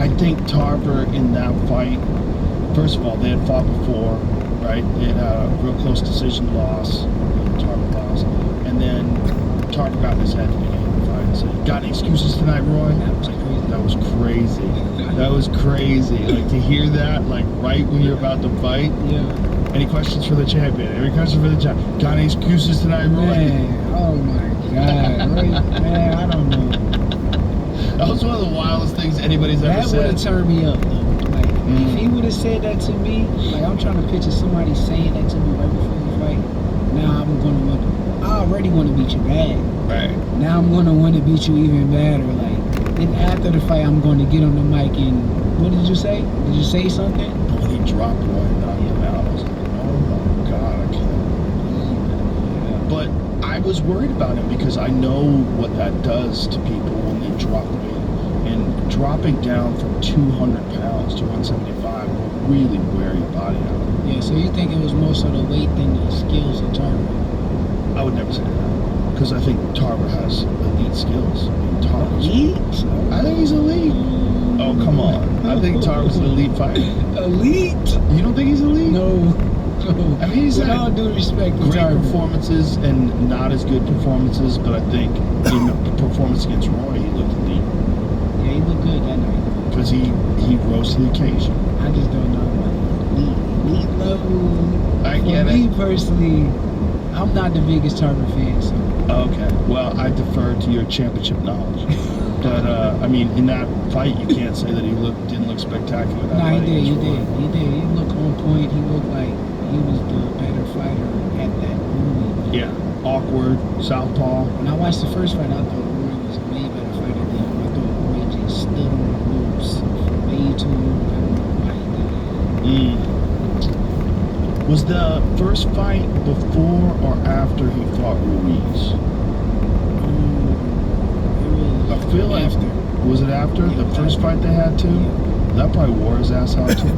I think Tarver in that fight, first of all, they had fought before, right? They had a real close decision loss, Tarver lost, and then Tarver got in his head at the beginning of the fight and said, "Got any excuses tonight, Roy?" That was crazy. That was crazy. Like, to hear that, like, right when you're about to fight. Yeah. Any questions for the champion? Any questions for the champion? Got any excuses tonight, Roy? Man, oh my God, Roy, man, I don't know. That was one of the wildest things anybody's ever That would said. have turned me up, though. Like, if he would have said that to me, like, I'm trying to picture somebody saying that to me right before the fight. Now I'm gonna want to. I already want to beat you bad. Right. Now I'm gonna want to beat you even badder. Like, then after the fight, I'm going to get on the mic and what did you say? Did you say something? But when he dropped Roy and knocked him out, I was like, oh my God, I can't believe it. But I was worried about him because I know what that does to people when they drop weight. And dropping down from 200 pounds to 175 will really wear your body out. Yeah, so you think it was more so the weight than the skills of Tarver? I would never say that. Because I think Tarver has elite skills. I mean, Tarver's Elite? I think he's elite. Oh, come on. I think Tarver's an elite fighter. Elite? You don't think he's elite? No. I mean, he's With had all due respect to great Tarver. performances and not as good performances, but I think in the performance against Roy, he looked elite. Yeah, he looked good that night. Because he rose to the occasion. I just don't know about elite level. I get For me it. personally, I'm not the biggest Tarver fan, so. Okay. Well, I defer to your championship knowledge. But, I mean, in that fight, you can't say that he didn't look spectacular. That No, fight he against Roy. did. He looked on point. He looked like he was the better fighter at that moment. Yeah. Awkward, southpaw. When I watched the first fight, I thought Roy was a way better fighter than him. I thought Roy just stood on the ropes way too long. I don't know why he did that. Was the first fight before or after he fought Ruiz? It I was feel like after. Was it after Yeah, the first fight they had too? That probably wore his ass out too.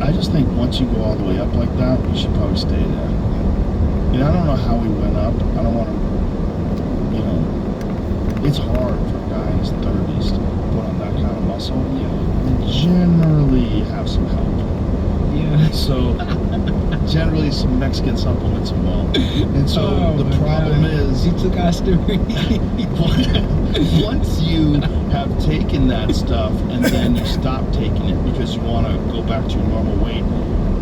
I just think once you go all the way up like that, you should probably stay there. And I don't know how he went up. I don't want to, it's hard for a guy in his 30s to put on that kind of muscle. And generally you have some help. Yeah. So generally some Mexican supplements as well. And so the problem is he took our story. once you have taken that stuff and then you stop taking it because you want to go back to your normal weight,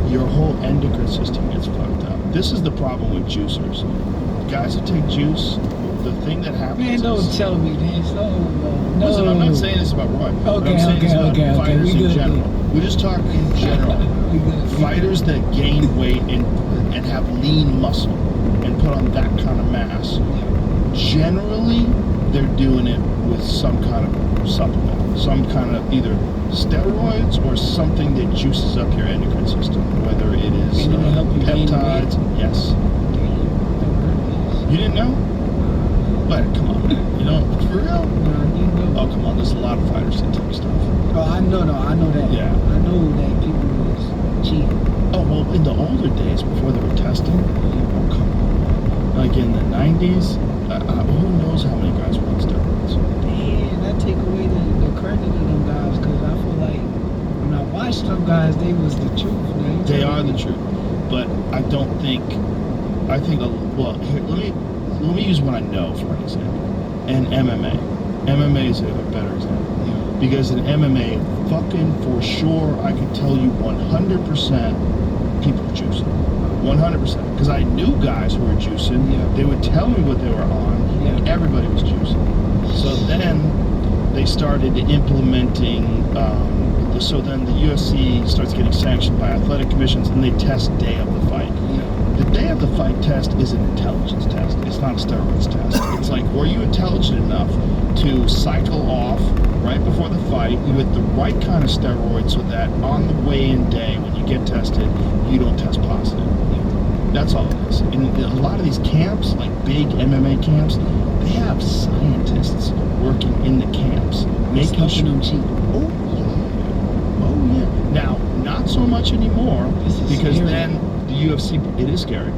your whole endocrine system gets fucked up. This is the problem with juicers. Guys who take juice, the thing that happens Man, don't is... tell me this. No. Listen, I'm not saying this about Roy. Okay, I'm saying this about fighters We in good. general. We're just talking in general. We good. Fighters that gain weight and have lean muscle and put on that kind of mass, generally they're doing it with some kind of supplement, some kind of either steroids or something that juices up your endocrine system, whether it is And it'll help you gain peptides. Yes. You didn't know? But come on, man. You know, for real? Oh, come on. There's a lot of fighters that take stuff. Oh, I know that. Yeah. I know that people was cheating. Oh, well, in the older days, before they were testing, oh, come on. Like in the 90s, who knows how many guys were on steroids? Man, that take away the credit of them guys, because I feel like when I watched them guys, they was the truth, man. They are the truth. But I don't think, well, here, let me use what I know for an example. And MMA. MMA is a better example. Because in MMA, fucking for sure, I can tell you 100% people are juicing. 100%. Because I knew guys who were juicing. Yeah. They would tell me what they were on, and everybody was juicing. So then they started implementing, so then the UFC starts getting sanctioned by athletic commissions, and they test day of the fight. The day of the fight test is an intelligence test. It's not a steroids test. It's like, were you intelligent enough to cycle off right before the fight with the right kind of steroids so that on the weigh-in day when you get tested, you don't test positive. That's all it is. In a lot of these camps, like big MMA camps, they have scientists working in the camps, making sure them cheap. Oh yeah. Now, not so much anymore because then the UFC, it is scary.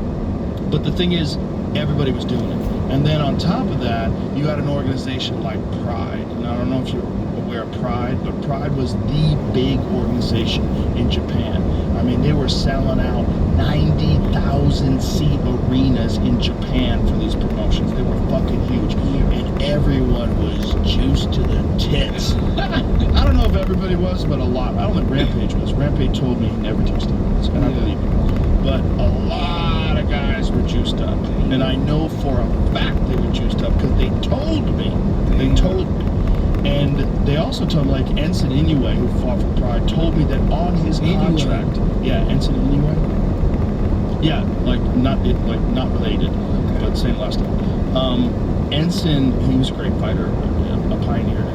But the thing is, everybody was doing it. And then on top of that, you got an organization like Pride. Now, I don't know if you're aware of Pride, but Pride was the big organization in Japan. I mean, they were selling out 90,000 seat arenas in Japan for these promotions. They were fucking huge. And everyone was juiced to the tits. I don't know if everybody was, but a lot. I don't think Rampage was. Rampage told me he never took steroids, and I believe him. But a lot of guys were juiced up. And I know for a fact they were juiced up because they told me. They told me. And they also told me, like Ensign Inoue, who fought for Pride, told me that on his contract, Ensign Inoue, like not related, but same last name. Ensign, he was a great fighter, a pioneer.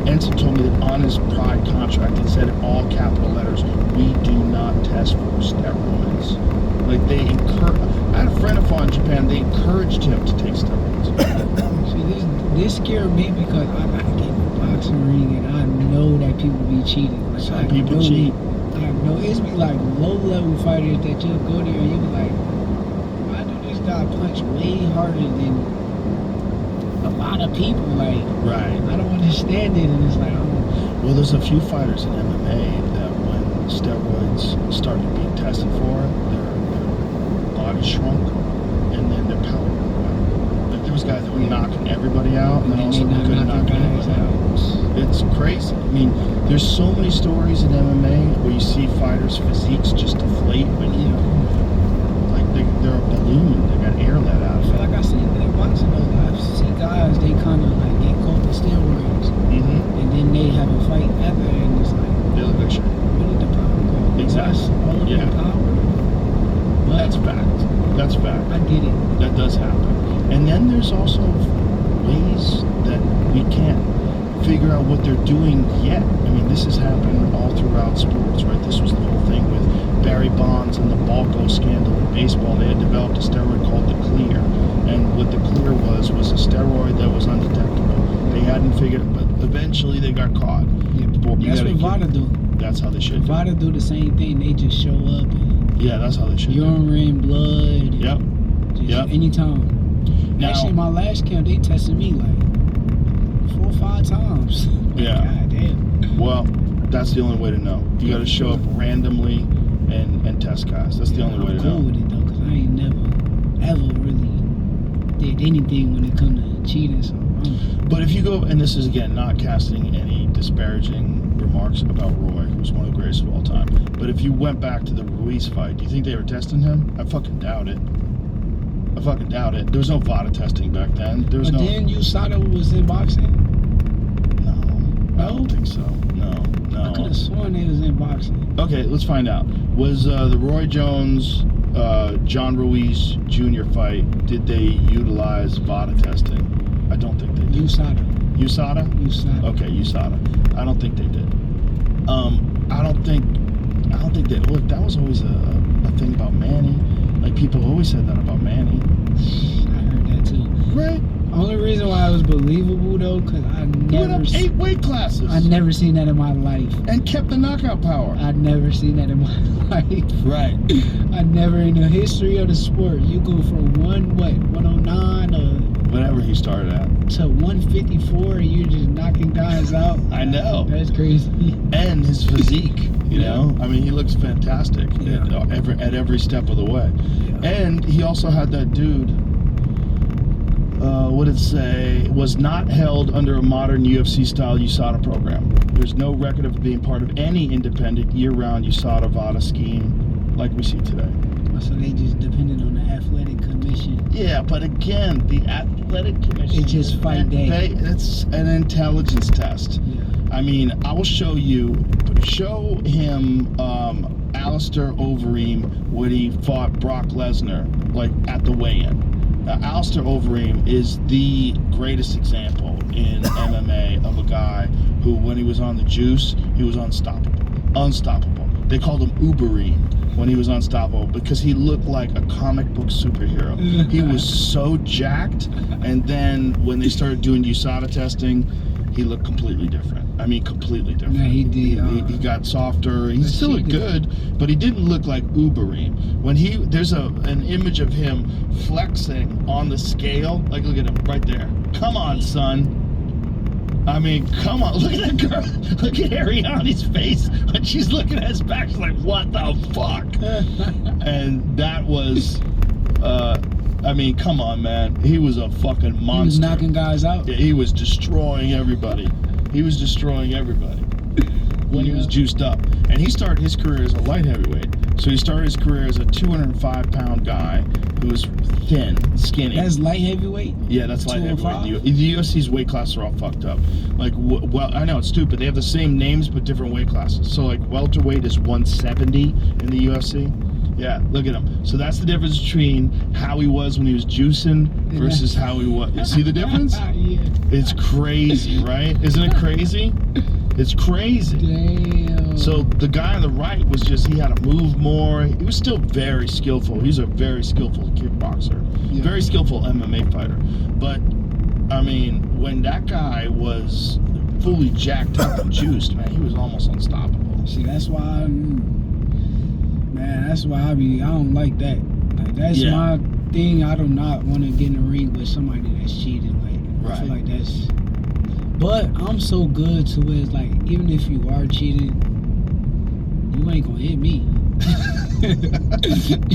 Ensign told me that on his Pride contract, it said in all capital letters, "We do not test for steroids." Like they I had a friend of mine in Japan. They encouraged him to take steroids. See, this scared me because I get in the boxing ring and I know that people be cheating. Like, Some people cheat. I know it's be like low level fighters that just go there and you be like, why do this guy punch way harder than a lot of people? Like, Right. I don't understand it, and it's like, Well, there's a few fighters in MMA that when steroids started being tested for, their body shrunk, and then their power went away. Like there was guys that were knocking everybody out, and then also they couldn't knock guys anybody out. It's crazy. I mean, there's so many stories in MMA where you see fighters' physiques just deflate when like they're a balloon. They got air let out. I feel like I see it in boxing though. I see guys, they kind of like get caught with steroids, and then they have a fight after, and it's like, They look like shit. where did the power go? Exactly. All of the power. But That's fact. That's fact. I get it. That does happen. And then there's also ways that we can't figure out what they're doing yet. I mean, this has happened all throughout sports, right? This was the whole thing with Barry Bonds and the Balco scandal in baseball. They had developed a steroid called the Clear. And what the Clear was a steroid that was undetectable. They hadn't figured it, but eventually they got caught. That's what VADA do. That's how they should do. VADA do the same thing. They just show up and Yeah, that's how they should do. urine, blood. Yep. Just Yep. anytime. Now, Actually, my last camp, they tested me like 4 or 5 times. Yeah. God damn. well, that's the only way to know. You got to show up randomly and test guys. That's the only way to I'm cool know. with it though, because I ain't ever really did anything when it comes to cheating. So But if you go, and this is again not casting any disparaging remarks about Roy, who's one of the greatest of all time. But if you went back to the Ruiz fight, do you think they were testing him? I fucking doubt it. I fucking doubt it. There was no VADA testing back then. There was but no. then USADA was in boxing. No, I don't think so. I could have sworn they was in boxing. Okay, let's find out. Was the Roy Jones, John Ruiz Jr. fight, did they utilize VADA testing? I don't think they did. USADA. USADA? Okay, USADA. I don't think they did. I don't think that. Look, that was always a thing about Manny. Like people always said that about Manny. I heard that too. Right? Only reason why it was believable though, because I He went never, up 8 weight classes. I never seen that in my life. And kept the knockout power. I never seen that in my life. Right. I never in the history of the sport. You go from 109 Whatever he started at. to 154, and you're just knocking guys out. I know. That's crazy. And his physique, you know? I mean, he looks fantastic Yeah. at every step of the way. Yeah. And he also had that dude, what did it say? Was not held under a modern UFC-style USADA program. There's no record of being part of any independent year-round USADA VADA scheme like we see today. So they just depended on the athletic commission. Yeah, but again, the athletic commission. It's just fight day. It's an intelligence test. Yeah. I mean, I will show him Alistair Overeem when he fought Brock Lesnar, like at the weigh-in. Alistair Overeem is the greatest example in MMA of a guy who, when he was on the juice, he was unstoppable. Unstoppable. They called him Ubereem when he was unstoppable because he looked like a comic book superhero. He was so jacked, and then when they started doing USADA testing, he looked completely different. I mean, completely different. Yeah, he did. He got softer. He still looked good, but he didn't look like Uberim. When there's an image of him flexing on the scale. Like, look at him right there. Come on, son. I mean, come on. Look at that girl. Look at Ariani's face when she's looking at his back. She's like, what the fuck? And that was, I mean, come on, man. He was a fucking monster. He was knocking guys out. Yeah, he was destroying everybody. He was destroying everybody when he was juiced up. And he started his career as a light heavyweight. So he started his career as a 205-pound guy who was thin, skinny. That's light heavyweight? Yeah, that's light heavyweight. The UFC's weight classes are all fucked up. Like, well, I know it's stupid. They have the same names but different weight classes. So, like, welterweight is 170 in the UFC. Yeah, look at him. So that's the difference between how he was when he was juicing versus how he was. You see the difference? Yeah. It's crazy, right? Isn't it crazy? It's crazy. Damn. So the guy on the right was just, he had to move more. He was still very skillful. He's a very skillful kickboxer. Yeah. Very skillful MMA fighter. But, I mean, when that guy was fully jacked up and juiced, man, he was almost unstoppable. See, that's why I don't like that. Like, that's my thing. I do not want to get in the ring with somebody that's cheating. Like, I feel like that's. But I'm so good to it. It's like, even if you are cheating, you ain't gonna hit me.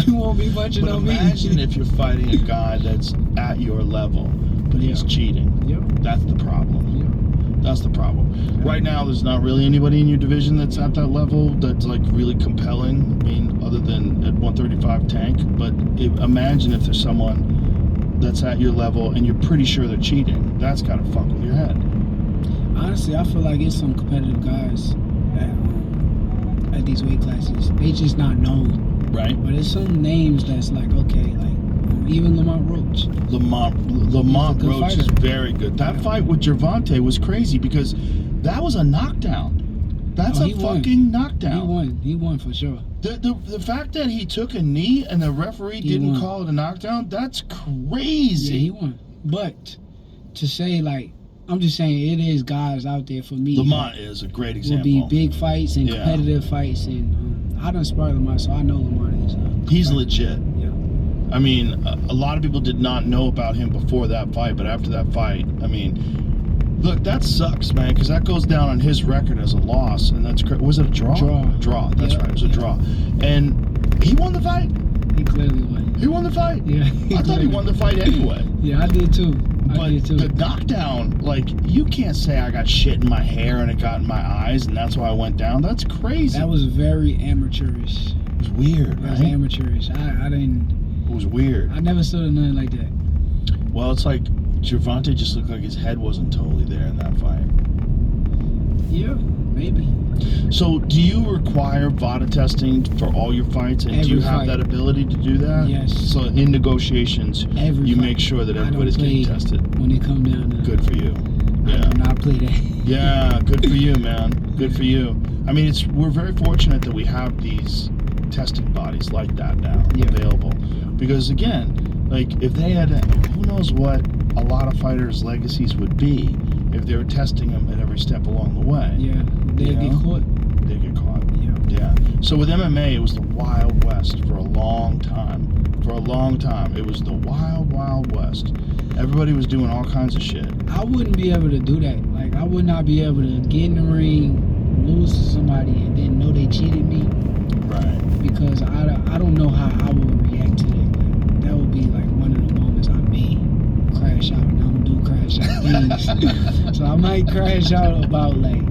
You won't be punching on me. Imagine if you're fighting a guy that's at your level, but he's cheating. Yep. That's the problem. Yep. That's the problem. Right now, there's not really anybody in your division that's at that level that's like really compelling. I mean, other than at 135 Tank. But imagine if there's someone that's at your level and you're pretty sure they're cheating. That's gotta fuck with your head. Honestly, I feel like it's some competitive guys at these weight classes. They just not known. Right. But there's some names that's like, okay, like even Lamont Roach. Lamont Roach fighter. is very good. That fight with Gervonta was crazy because that was a knockdown. That's a fucking knockdown. He won for sure. The fact that he took a knee and the referee didn't call it a knockdown, that's crazy. Yeah, he won. But to say, like, I'm just saying it is guys out there for me. Lamont is a great example. Will be big fights and competitive fights, and I done sparred Lamont, so I know Lamont is. He's legit. Yeah. I mean, a lot of people did not know about him before that fight, but after that fight, I mean, look, that sucks, man, because that goes down on his record as a loss, and that's was it a draw? Draw. That's right. It was a draw, and he won the fight. He clearly won. He won the fight. Yeah. I thought he won the fight anyway. Yeah, I did too. But the knockdown, like, you can't say I got shit in my hair and it got in my eyes and that's why I went down. That's crazy. That was very amateurish. It was weird, right? It was amateurish. I didn't. It was weird. I never saw nothing like that. Well, it's like Gervonta just looked like his head wasn't totally there in that fight. Yeah, maybe. So, do you require VADA testing for all your fights, and do you have that ability to do that? Yes. So, in negotiations, you make sure that everybody's getting tested. When it comes down to good for you. I do not play that. Yeah, good for you, man. Good for you. I mean, we're very fortunate that we have these testing bodies like that now available. Because again, like if they had, who knows what a lot of fighters' legacies would be if they were testing them at every step along the way. Yeah, they get caught. They get caught. Yeah. So with MMA, it was the Wild West for a long time. For a long time, it was the Wild West. Everybody was doing all kinds of shit. I wouldn't be able to do that. Like, I would not be able to get in the ring, lose to somebody, and then know they cheated me. Right. Because I don't know how I would react to that. Like, that would be like one of the moments I may crash out. And I don't do crash out things. So I might crash out about like,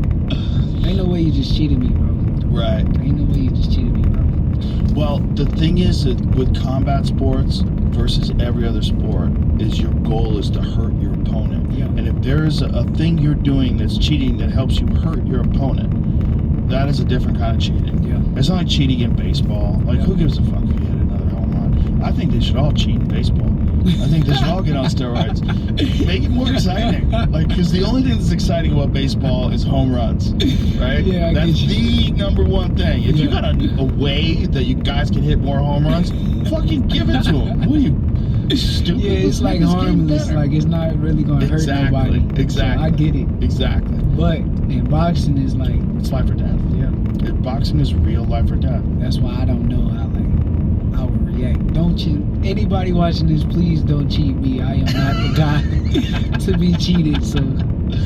ain't no way you just cheated me, bro. Right. Ain't no way you just cheated me, bro. Well, the thing is that with combat sports versus every other sport is your goal is to hurt your opponent. Yeah. And if there's a thing you're doing that's cheating that helps you hurt your opponent, that is a different kind of cheating. Yeah. It's not like cheating in baseball. Like, who gives a fuck if you hit another home run? I think they should all cheat in baseball. I think they should all get on steroids. Make it more exciting. Like, because the only thing that's exciting about baseball is home runs, right? Yeah, that's the number one thing. If you got a way that you guys can hit more home runs, fucking give it to them. What are you? stupid. Yeah, it's let's like make this game harmless. better. Like it's not really gonna hurt Exactly, nobody. exactly. So I get it. Exactly. But in boxing is like, It's life or death. yeah, Boxing is real life or death. that's why I don't know how I would react. Don't you? Anybody watching this, please don't cheat me. I am not the guy to be cheated. So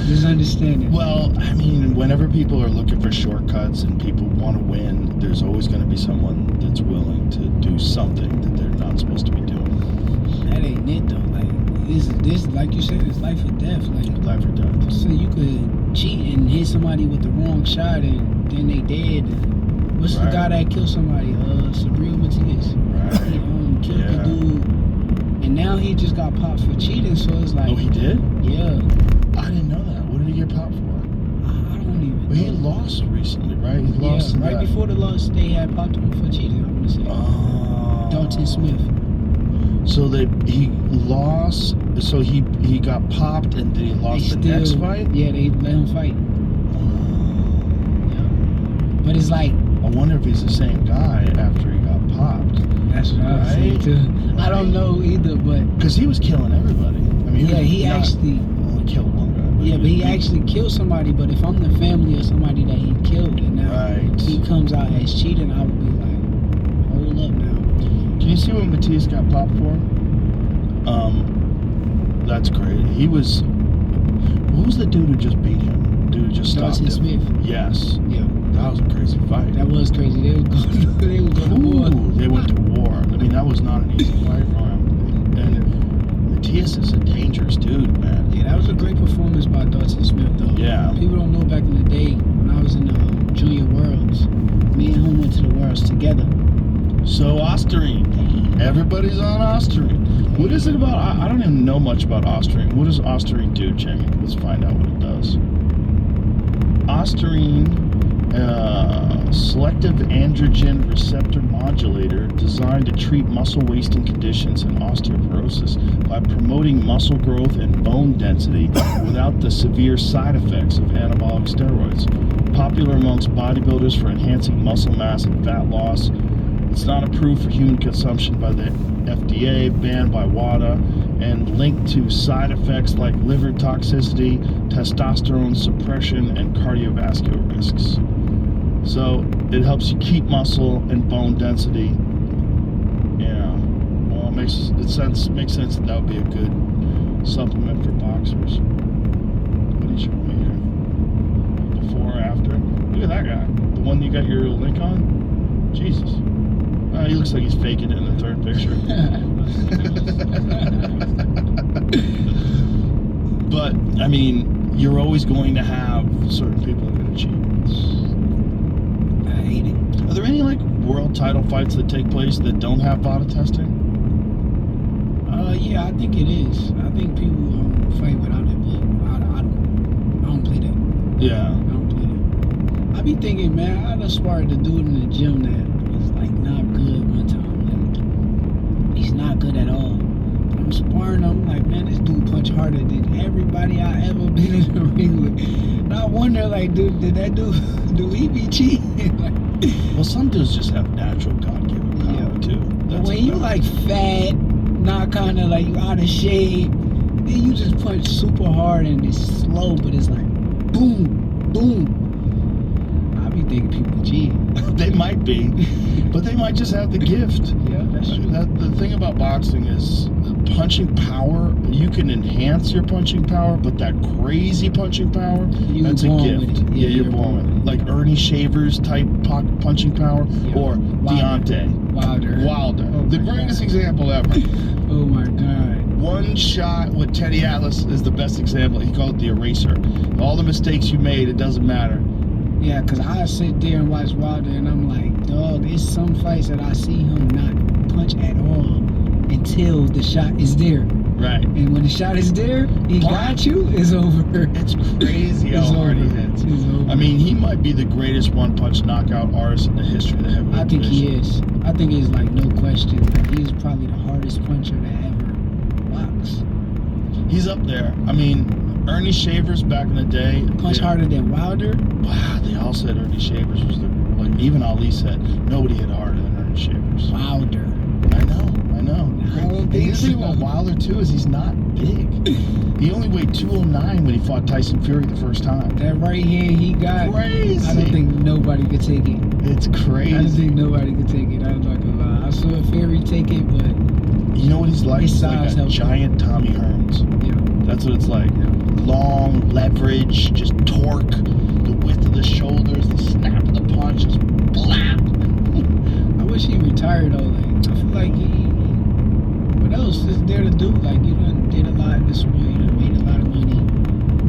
just understand it. Well, I mean, whenever people are looking for shortcuts and people want to win, there's always going to be someone that's willing to do something that they're not supposed to be doing. That ain't it though. Like this, like you said, it's life or death. Like Life or death. so you could cheat and hit somebody with the wrong shot and then they dead. What's the Right. guy that killed somebody? Sabril Matias. He Right. killed Yeah. the dude, and now he just got popped for cheating. So it's like, Oh, he did? yeah, I didn't know that. What did he get popped for? I don't even. Well, he know. lost recently, right? He lost Yeah, right that. before the loss, they had popped him for cheating. I'm gonna say Oh. Dalton Smith. So he lost. So he got popped, and then he lost the next fight. Yeah, they let him fight. Yeah, but it's like I wonder if he's the same guy after he got popped. that's what I was saying Right. too. I don't know either, but Because he was killing everybody. I mean, yeah, he not- actually. only killed one guy. Yeah, but he actually killed somebody. But if I'm the family of somebody that he killed, and now Right. he comes out as cheating, I would be like, hold up now. Can you see what Matias got popped for? That's great. He was. What was the dude who just beat him? Dude who just stopped Dalton him. Smith. Yes, Yeah, that was a crazy fight. that was crazy. They was going. They was going to war. Ooh, they went to war. I mean, that was not an easy fight for him. And Matias is a dangerous dude, man. Yeah, that was a great performance by Dalton Smith, though. Yeah. People don't know back in the day when I was in the junior worlds, me and him went to the worlds together. So Osterine, everybody's on Osterine. What is it about? I don't even know much about Osterine. What does Osterine do, Jamie? Let's find out what it does. Osterine, selective androgen receptor modulator designed to treat muscle wasting conditions and osteoporosis by promoting muscle growth and bone density without the severe side effects of anabolic steroids. Popular amongst bodybuilders for enhancing muscle mass and fat loss. It's not approved for human consumption by the FDA, banned by WADA, and linked to side effects like liver toxicity, testosterone suppression, and cardiovascular risks. So it helps you keep muscle and bone density. Yeah, well, it makes sense that that would be a good supplement for boxers. What did you show me here? Before or after? Look at that guy. The one you got your link on? Jesus. He looks like he's faking it in the third picture. But, I mean, you're always going to have certain people that are going to cheat. I hate it. Are there any, like, world title fights that take place that don't have VADA testing? Yeah, I think it is. I think people fight without it, but I don't play that. Yeah. I don't play that. I be thinking, man, I done sparred the dude in the gym that was like not good one time. Like, he's not good at all. But I'm sparring him, like, man, this dude punch harder than everybody I ever been in the ring with. And I wonder, like, dude, did that dude, do he be cheating? Like, Well, some dudes just have natural God-given power, too. but when you like fat, not kind of like you out of shape, then you just punch super hard and it's slow, but it's like boom, boom. I be thinking people cheat. They might be, but they might just have the gift. Yeah, that's true. The thing about boxing is the punching power. You can enhance your punching power, but that crazy punching power, You that's a born gift. with it. Yeah, you're born with it. Like Ernie Shavers type punching power, Yeah. or Wilder. Deontay Wilder. Oh The my greatest God. example ever. Oh my God. One shot with Teddy Atlas is the best example. He called it the eraser. All the mistakes you made, it doesn't matter. Yeah, cause I sit there and watch Wilder and I'm like, dog, there's some fights that I see him not punch at all until the shot is there. Right. And when the shot is there, he got you, it's over. It's crazy how It's hard he over. hits. It's over. I mean, he might be the greatest one-punch knockout artist in the history of the heavyweight I think division. he is. I think it's like no question. Like he's probably the hardest puncher to ever box. He's up there. I mean, Ernie Shavers back in the day. Punch harder than Wilder. Wow, they all said Ernie Shavers was the, like, even Ali said nobody hit harder than Ernie Shavers. Wilder. I know. I don't And think the thing about so. Wilder too is he's not big. He only weighed 209 when he fought Tyson Fury the first time. That right hand he got, Crazy. I don't think nobody could take it. It's I don't crazy. think nobody could take it. I'm not gonna lie. I saw Fury take it, but You know what he's like? His He's like size a helps. giant Tommy Hearns. yeah, That's what it's like. yeah. Long leverage, just torque, the width of the shoulders, the snap of the punch, just blap. I wish he retired though. Like I feel like what else is there to do? Like you done did a lot in the sport. You done made a lot of money.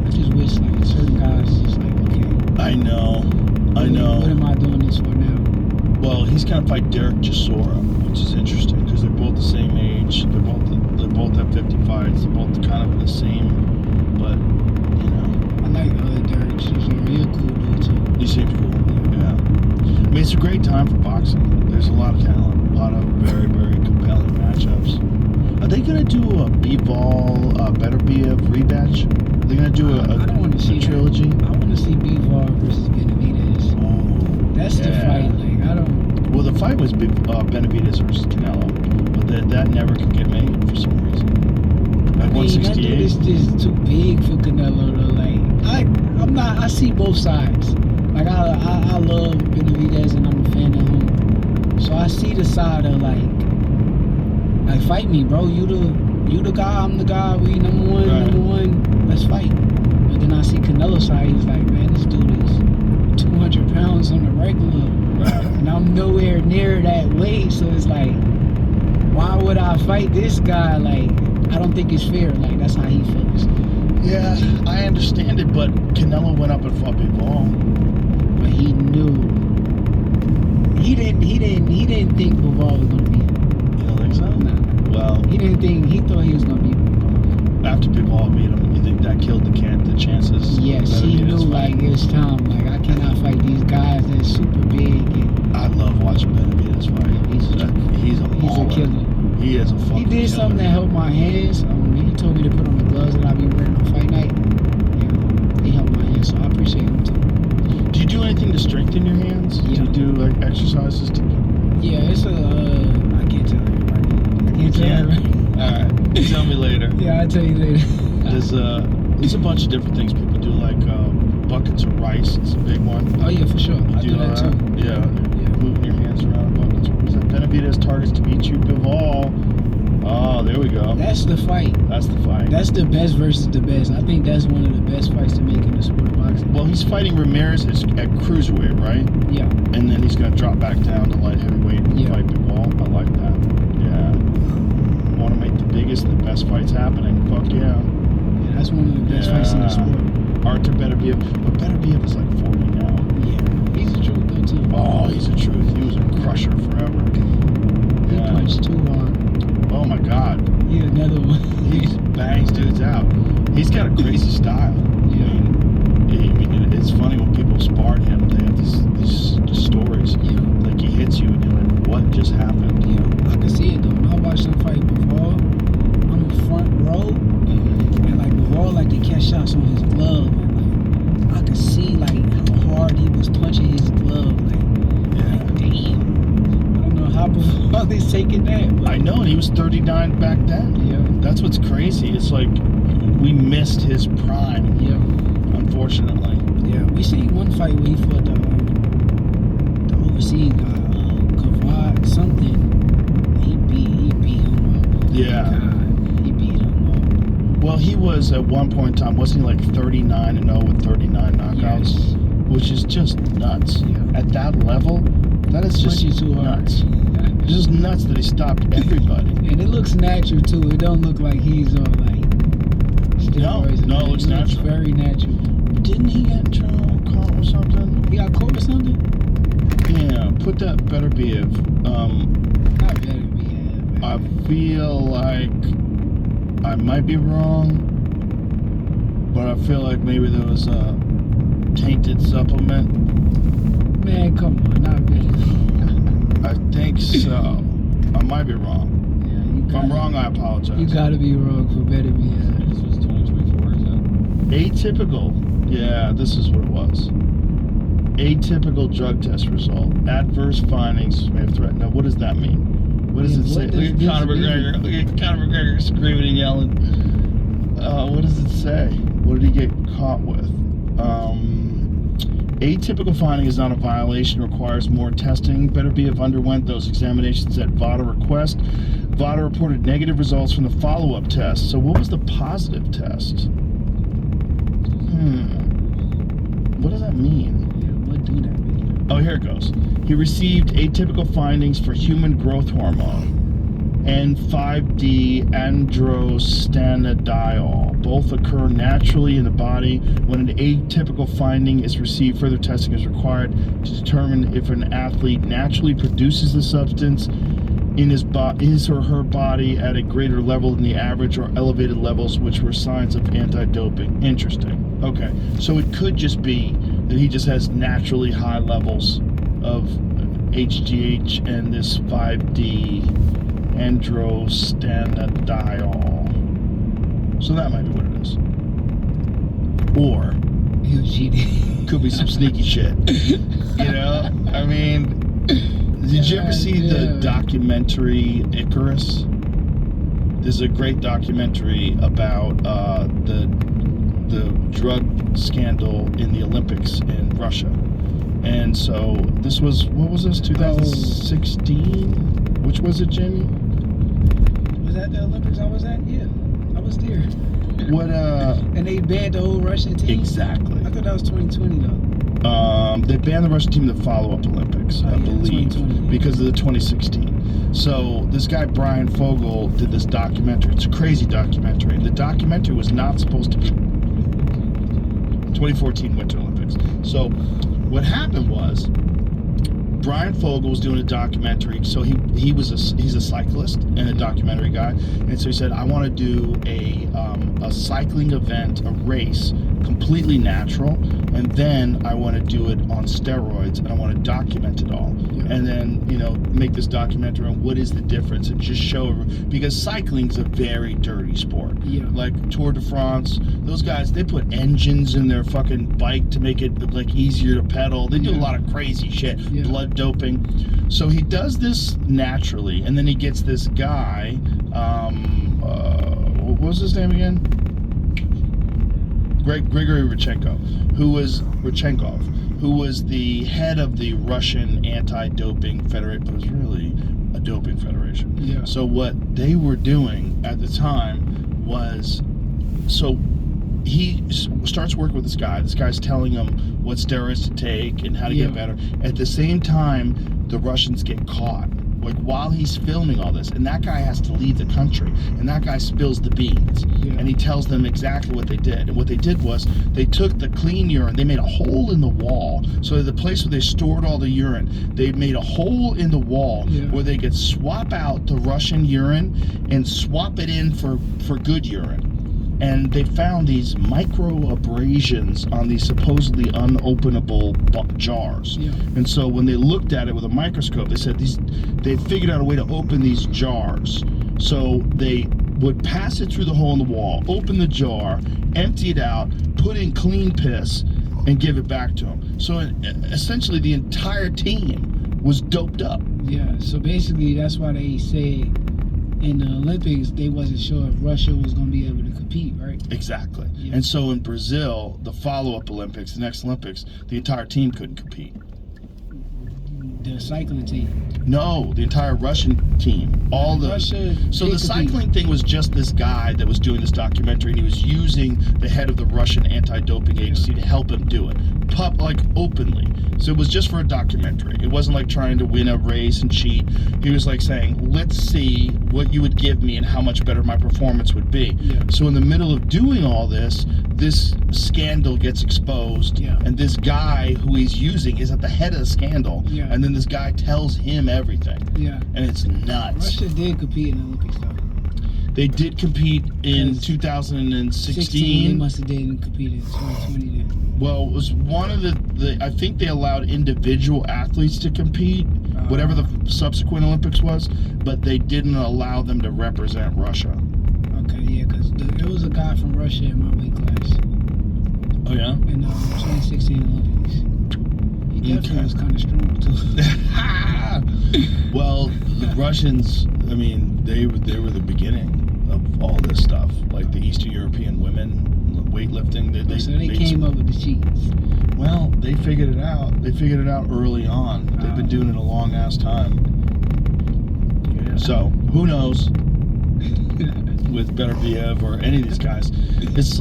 I just wish like certain guys just like okay. I know. What am I doing this for now? Well, he's gonna fight Derek Chisora, which is interesting because they're both the same age. They both have 50 fights. They're both kind of the same, but you know, I like Derek. She's a real cool dude too. he seems cool. Yeah. I mean, it's a great time for boxing. There's a lot of talent, a lot of very, very compelling matchups. Are they gonna do a Bivol, Beterbiev rematch? Are they gonna do I don't want to see a trilogy? That. I want to see Bivol versus Benavidez. Oh, That's the fight. Like I don't. Well, the fight was Benavidez versus Canelo, but that never could get made for some reason. At I mean, that dude 168. is just too big for Canelo though. Like I'm not. I see both sides. Like I love Benavidez and I'm a fan of him. So I see the side of like fight me, bro. You the guy. I'm the guy. We number one. Right. Number one. Let's fight. But then I see Canelo's side. He's like, man, this dude is 200 pounds on the regular. And I'm nowhere near that weight, so it's like, why would I fight this guy? Like, I don't think it's fair. Like, that's how he feels. Yeah, I understand it, but Canelo went up and fought Bivol. But he knew. He didn't think Bivol was gonna be him. You don't think so? Nah. Well, He didn't think. He thought he was gonna be Bivol. after Bivol beat him, you think that killed the chances? Yes, of he Benavidez knew. Like, fight? it's time. Like, I cannot fight these guys that's super big. And I love watching Benavidez fight. He's a mauler. killer. He is a fucking He did something that killer. helped my hands. He told me to put on the gloves that I be wearing on fight night. Yeah, he helped my hands, so I appreciate him too. Do you do anything to strengthen your hands? Yeah. Do you do like exercises to? Yeah, it's a. I can't tell everybody. I can't tell can't? everybody. All right, tell me later. Yeah, I'll tell you later. There's a bunch of different things people do, like buckets of rice. It's a big one. Oh yeah, for sure. I do know that too. Yeah. Moving your hands around buckets. What was that? Benavidez targets to beat you, Bivol. Oh, there we go. That's the fight. That's the fight. That's the best versus the best. I think that's one of the best fights to make in the sport of boxing. Well, he's fighting Ramirez at cruiserweight, right? Yeah. And then he's gonna drop back down to light heavyweight and Yeah. fight Bivol. I like that. Yeah. Want to make the biggest and the best fights happening? Fuck yeah. Yeah, that's one of the best fights in the sport. Artur Beterbiev, but Beterbiev is like 40 now. Yeah. He's the truth though too. Oh, he's the truth. He was a crusher forever. He Yeah. punched too hard. Oh my God. He another one. He bangs dudes out. He's got a crazy style. Yeah. I mean, it's funny when people sparred him. They have these stories. Yeah. Like he hits you and you're like, what just happened? Yeah, I can see it though. When I watched him fight Bivol on the front row, and like Bivol like to catch shots on his glove, and like I could see like how hard he was punching his glove. Like, damn. I don't know how Bivol is taking that. But I know, and he was 39 back then. Yeah, That's what's crazy. It's like we missed his prime, yeah, unfortunately. yeah. We seen one fight where he fought the overseas guy, Kavad something. He beat him up. Yeah. God, he beat him up. Well, he was at one point in time, wasn't he like 39-0 with 39 knockouts? Yes. Which is just nuts. Yeah. At that level, that is just Punching too hard. nuts. It's just nuts that he stopped everybody. And it looks natural too. It don't look like he's on like steroids. No, it looks natural. Very natural. Didn't he get in trouble, caught or something? He got caught or something? Yeah, put that Beterbiev. Not better be. I feel like I might be wrong, but I feel like maybe there was a tainted supplement. Man, come on, not better. I think so. I might be wrong. Yeah, If I'm wrong, I apologize. You gotta be wrong for better be. This was 2024, is that? Atypical. Yeah, this is what it was. Atypical drug test result. Adverse findings may have threatened. Now, what does that mean? What does Yeah, it say? what does Look at this Conor mean? McGregor. Look at Conor McGregor screaming and yelling. What does it say? What did he get caught with? Atypical finding is not a violation, requires more testing. Better be if underwent those examinations at VADA request. VADA reported negative results from the follow-up test. So what was the positive test? What does that mean? Yeah, what do that mean? Oh, here it goes. He received atypical findings for human growth hormone and 5D androstenediol. Both occur naturally in the body. When an atypical finding is received, further testing is required to determine if an athlete naturally produces the substance in his or her body at a greater level than the average or elevated levels, which were signs of anti-doping. Interesting. Okay, so it could just be that he just has naturally high levels of HGH and this 5D androstenediol. So that might be what it is. Or He was cheating. could be some sneaky shit. You know? I mean, did you ever see the documentary Icarus? There's a great documentary about the drug scandal in the Olympics in Russia. And so this was, what was this, 2016? Which was it, Jamie? Was that the Olympics I was at? Yeah, I was there. What, And they banned the whole Russian team? exactly. I thought that was 2020 though. They banned the Russian team in the follow-up Olympics, I believe, 2020. because of the 2016. So this guy Brian Fogel did this documentary. It's a crazy documentary. The documentary was not supposed to be 2014 Winter Olympics. So what happened was Brian Fogel was doing a documentary. So he's a cyclist and a documentary guy, and so he said, I want to do a cycling event, a race, completely natural, and then I want to do it on steroids, and I want to document it all, and then make this documentary on what is the difference, and just show, because cycling's a very dirty sport. Yeah. Like Tour de France, those guys, they put engines in their fucking bike to make it like easier to pedal. They do a lot of crazy shit, blood doping. So he does this naturally, and then he gets this guy, what was his name again? Grigory Rodchenkov, who was the head of the Russian anti-doping federation, but it was really a doping federation. Yeah. So what they were doing at the time was, so he starts working with this guy. This guy's telling him what steroids to take and how to get better. At the same time, the Russians get caught. Like while he's filming all this, and that guy has to leave the country, and that guy spills the beans, and he tells them exactly what they did. And what they did was they took the clean urine, they made a hole in the wall. So the place where they stored all the urine, they made a hole in the wall where they could swap out the Russian urine and swap it in for good urine. And they found these micro abrasions on these supposedly unopenable jars. And so when they looked at it with a microscope, they said they figured out a way to open these jars. So they would pass it through the hole in the wall, open the jar, empty it out, put in clean piss, and give it back to them. So essentially the entire team was doped up. Yeah, so basically that's why they said in the Olympics, they wasn't sure if Russia was going to be able to compete, right? Exactly. And so in Brazil, the follow-up Olympics, the next Olympics, the entire team couldn't compete. The cycling team. No, the entire Russian team. All the Russia. So the cycling thing was just this guy that was doing this documentary, and he was using the head of the Russian anti-doping agency to help him do it, like openly. So it was just for a documentary. It wasn't like trying to win a race and cheat. He was like saying, let's see what you would give me and how much better my performance would be. So in the middle of doing all this scandal gets exposed, and this guy who he's using is at the head of the scandal, and then this guy tells him everything. And it's nuts. Russia did compete in the Olympics though. They did compete in 2016. They must have didn't compete in 2020 then. Well, it was one of the I think they allowed individual athletes to compete, whatever the subsequent Olympics was, but they didn't allow them to represent Russia. Okay, yeah, because there was a guy from Russia in my weight class. Oh yeah? In the 2016 Olympics. He definitely was kind of strong too. Well, the Russians, I mean, they were the beginning of all this stuff, like the Eastern European women weightlifting. So they came up with the cheats. Well, they figured it out. They figured it out early on. They've been doing it a long ass time. Yeah. So who knows? With Beterbiev or any of these guys,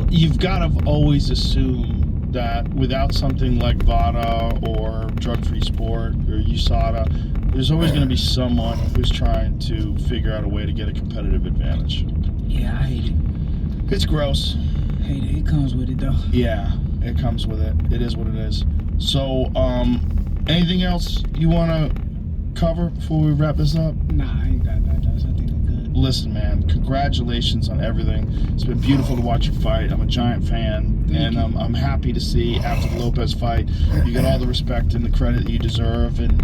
you've got to always assume that without something like VADA or Drug Free Sport or USADA, there's always going to be someone who's trying to figure out a way to get a competitive advantage. Yeah, I hate it. It's gross. Hate it. It comes with it though. Yeah, it comes with it. It is what it is. So, anything else you want to cover before we wrap this up? Nah, I ain't got that. I think I'm good. Listen, man, congratulations on everything. It's been beautiful to watch you fight. I'm a giant fan, Thank you. I'm happy to see after the Lopez fight, you get all the respect and the credit that you deserve, and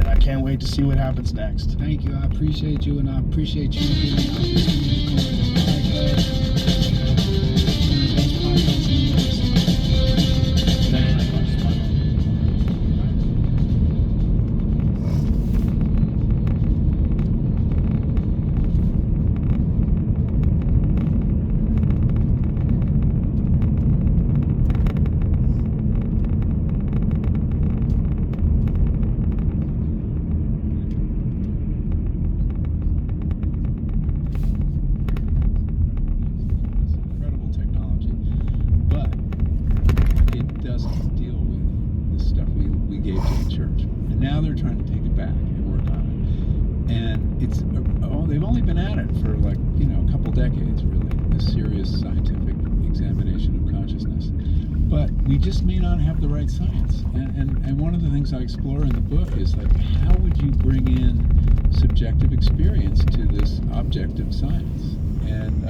I can't wait to see what happens next. Thank you. I appreciate you, and I appreciate you giving me the opportunity to come on this podcast. Incredible technology, but it doesn't deal with the stuff we gave to the church. And now they're trying to take it back and work on it. And they've only been at it for a couple decades, really, this serious scientific examination of consciousness. But we just may not have the right science. And one of the things I explore in the book is how would you bring in subjective experience to this objective science? And